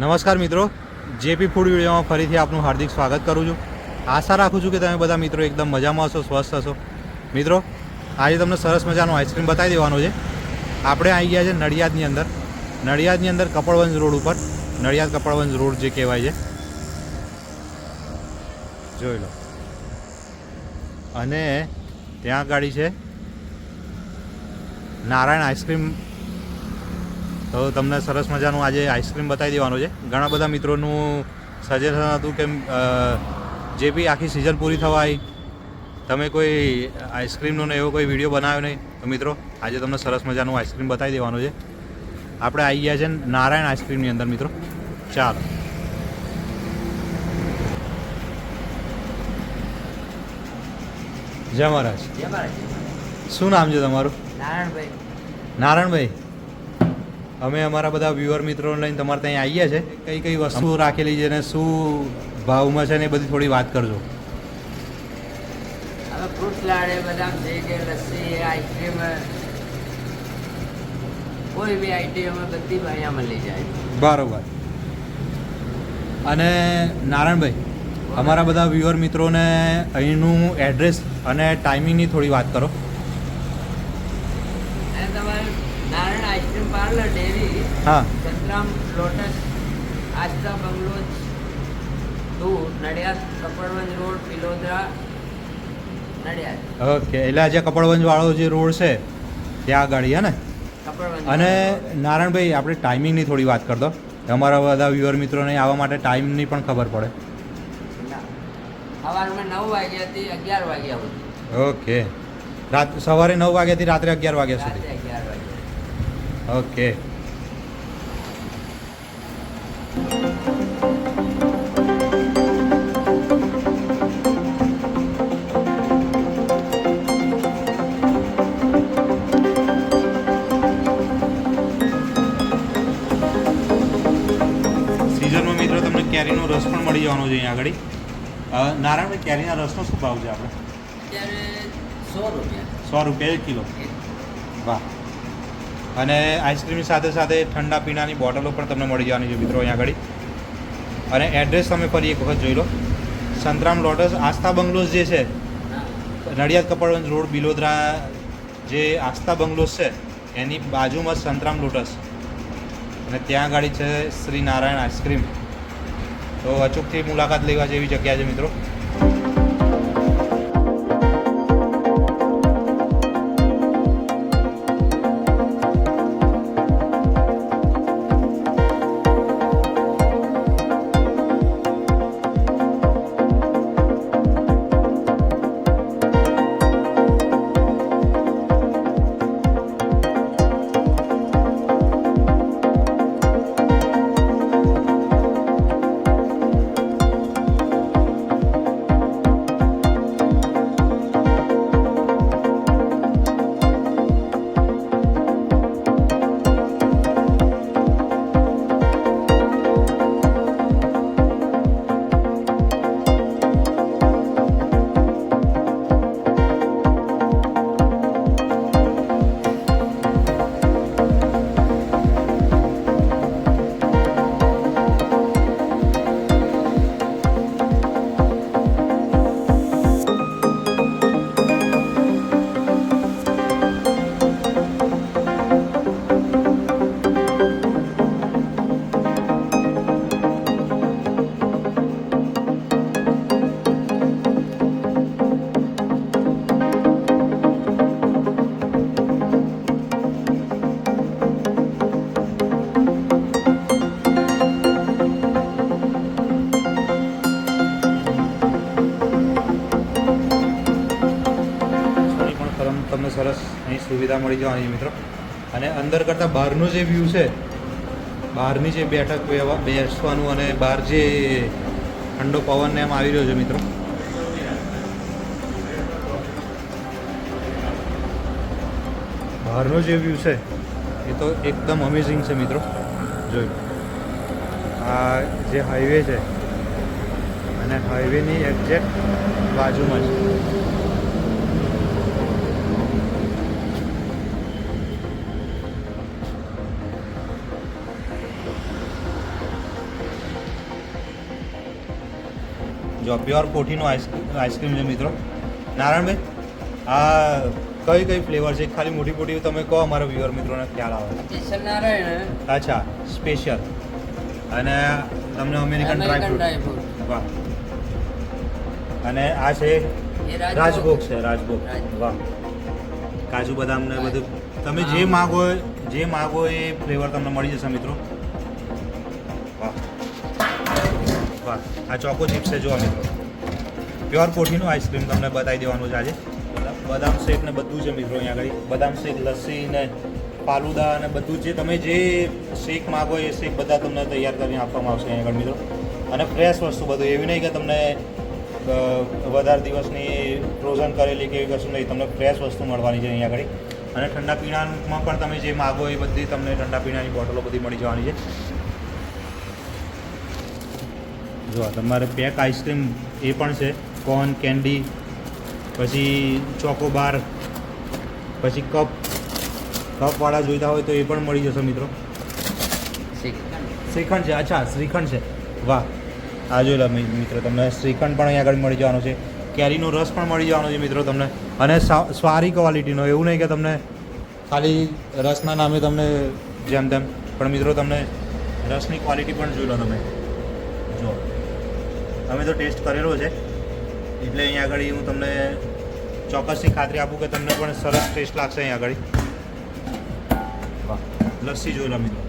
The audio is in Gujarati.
નમસ્કાર મિત્રો, જેપી ફૂડ વિડીયોમાં ફરીથી આપનું હાર્દિક સ્વાગત કરું છું. આશા રાખું છું કે તમે બધા મિત્રો એકદમ મજામાં હશો, સ્વસ્થ હશો. મિત્રો, આજે તમને સરસ મજાનો આઈસ્ક્રીમ બતાવી દેવાનો છે. આપણે આવી ગયા છે નડિયાદની અંદર કપડવંજ રોડ ઉપર. નડિયાદ કપડવંજ રોડ જે કહેવાય છે, જોઈ લો. અને ત્યાં ગાડી છે નારાયણ આઈસ્ક્રીમ. તો તમને સરસ મજાનું આજે આઈસ્ક્રીમ બતાવી દેવાનું છે. ઘણા બધા મિત્રોનું સજેશન હતું કે જે બી આખી સિઝન પૂરી થવા આવી, તમે કોઈ આઈસ્ક્રીમનો ને એવો કોઈ વિડીયો બનાવ્યો નહીં. તો મિત્રો, આજે તમને સરસ મજાનું આઈસ્ક્રીમ બતાવી દેવાનું છે. આપણે આવી ગયા છે નારાયણ આઈસ્ક્રીમની અંદર મિત્રો. ચાલો. જય મહારાજ. શું નામ છે તમારું? નારાયણભાઈ. અમે અમારા બધા વ્યુઅર મિત્રોને લઈને તમારે ત્યાં આવીએ છીએ. કઈ કઈ વસ્તુ રાખેલી છે ને શું ભાવમાં છે ને એ બધી થોડી વાત કરજો. હવે ફ્રૂટ સલાડ, બદામ શેક, લસ્સી, આઈસ્ક્રીમ, કોઈ બી આઈટમ બધી અહીંયા મળી જાય. બરોબર. અને નારાયણભાઈ, અમારા બધા વ્યુઅર મિત્રોને અહીંનું એડ્રેસ અને ટાઈમિંગની થોડી વાત કરો. અને તમારે નારાયણ આઈસ્ક્રીમ પાર્લર ડેરી, હા, Santram lotus, Aastha bungalows 2, Nadiad Kapadvanj road, Pilodara, Nadiad. Okay. એટલે આજે કપડવંજ વાળો જે રોડ છે ત્યાં આગળ હે ને? કપડવંજ. અને નારાયણભાઈ, આપણે ટાઈમિંગની થોડી વાત કરી દો. અમારા બધા વ્યુઅર મિત્રોને આવવા માટે ટાઈમની પણ ખબર પડે. સવારમાં 9 વાગ્યાથી 11 વાગ્યા સુધી. ઓકે. સવારે 9 વાગ્યાથી રાત્રે 11 વાગ્યા રાત્રે સુધી. 11 વાગ્યા. ઓકે. સિઝનમાં મિત્રો તમને કેરીનો રસ પણ મળી જવાનો છે અહીંયા આગળ. નારાયણભાઈ, કેરીના રસનો શું ભાવ છે આપણે? અત્યારે 100 રૂપિયા. 100 રૂપિયા 1 કિલો. વાહ. અને આઈસ્ક્રીમની સાથે સાથે ઠંડા પીણાની બોટલો પણ તમને મળી જવાની છે મિત્રો અહીંયા આગળ. અને એડ્રેસ તમે ફરી એક વખત જોઈ લો. સંતરામ લોટસ આસ્થા બંગલોઝ જે છે, નડિયાદ કપડવંજ રોડ, બિલોદરા જે આસ્થા બંગલોઝ છે એની બાજુમાં સંતરામ લોટસ. અને ત્યાં આગળ છે શ્રી નારાયણ આઈસ્ક્રીમ. તો અચૂકથી મુલાકાત લેવા જેવી જગ્યા છે મિત્રો. તમને સરસ અહીં સુવિધા મળી જવાની મિત્રો. અને અંદર કરતાં બહારનો જે વ્યૂ છે, બહારની જે બેઠક બેસવાનું અને બહાર જે ઠંડો પવન ને એમ આવી રહ્યો છે મિત્રો. બહારનો જે વ્યૂ છે એ તો એકદમ અમેઝિંગ છે મિત્રો. જોઈ આ જે હાઈવે છે અને હાઈવેની એક્ઝેક્ટ બાજુમાં જ જો પ્યોર કોઠીનું આઈસ્ક્રીમ છે મિત્રો. નારાયણભાઈ, આ કઈ ફ્લેવર છે? ખાલી મોટી મોટી તમે કહો, અમારા વ્યુઅર મિત્રોને ખ્યાલ આવે. કિશન નારાયણ અચ્છા, સ્પેશિયલ. અને તમને અમેરિકન ડ્રાયફ્રૂટ. વાહ. અને આ છે એ રાજભોગ છે. રાજભોગ. રાજભોગ. વાહ. કાજુ બદામ ને બધું તમે જે માગો એ ફ્લેવર તમને મળી જશે મિત્રો. વાહ વાહ. આ ચોકો ચિપ્સ છે જો મિત્રો. પ્યોર કોઠીનું આઈસ્ક્રીમ તમને બતાવી દેવાનું છે આજે. બદામ શેક ને બધું છે મિત્રો અહીંયા આગળ. બદામ શેક, લસ્સી ને ફાલુદા અને બધું જે તમે જે શેક માગો એ શેક બધા તમને તૈયાર કરીને આપવામાં આવશે અહીંયા આગળ મિત્રો. અને ફ્રેશ વસ્તુ બધું, એવી નહીં કે તમને વધારે દિવસની ફ્રોઝન કરેલી કે એવી વસ્તુ નહીં, તમને ફ્રેશ વસ્તુ મળવાની છે અહીંયા આગળ. અને ઠંડા પીણામાં પણ તમે જે માગો એ બધી તમને ઠંડા પીણાની બોટલો બધી મળી જવાની છે. જો તમારે પેક આઈસ્ક્રીમ એ પણ છે, કોર્ન કેન્ડી, પછી ચોકોબાર, પછી કપવાળા જોઈતા હોય તો એ પણ મળી જશે મિત્રો. શ્રીખંડ છે. અચ્છા, શ્રીખંડ છે. વાહ. આ જોઈ લો મિત્રો, તમને શ્રીખંડ પણ અહીંયા આગળ મળી જવાનું છે. કેરીનો રસ પણ મળી જવાનો છે મિત્રો તમને. અને સારી ક્વોલિટીનો, એવું નહીં કે તમને ખાલી રસના નામે તમને જેમ તેમ, પણ મિત્રો તમને રસની ક્વોલિટી પણ જોઈ લો તમે. જો અમે તો ટેસ્ટ કરેલો છે એટલે અહીંયા આગળ હું તમને ચોક્કસની ખાતરી આપું કે તમને પણ સરસ ટેસ્ટ લાગશે અહીંયા આગળ. વાહ. લસ્સી જોઈ લો મિત્રો.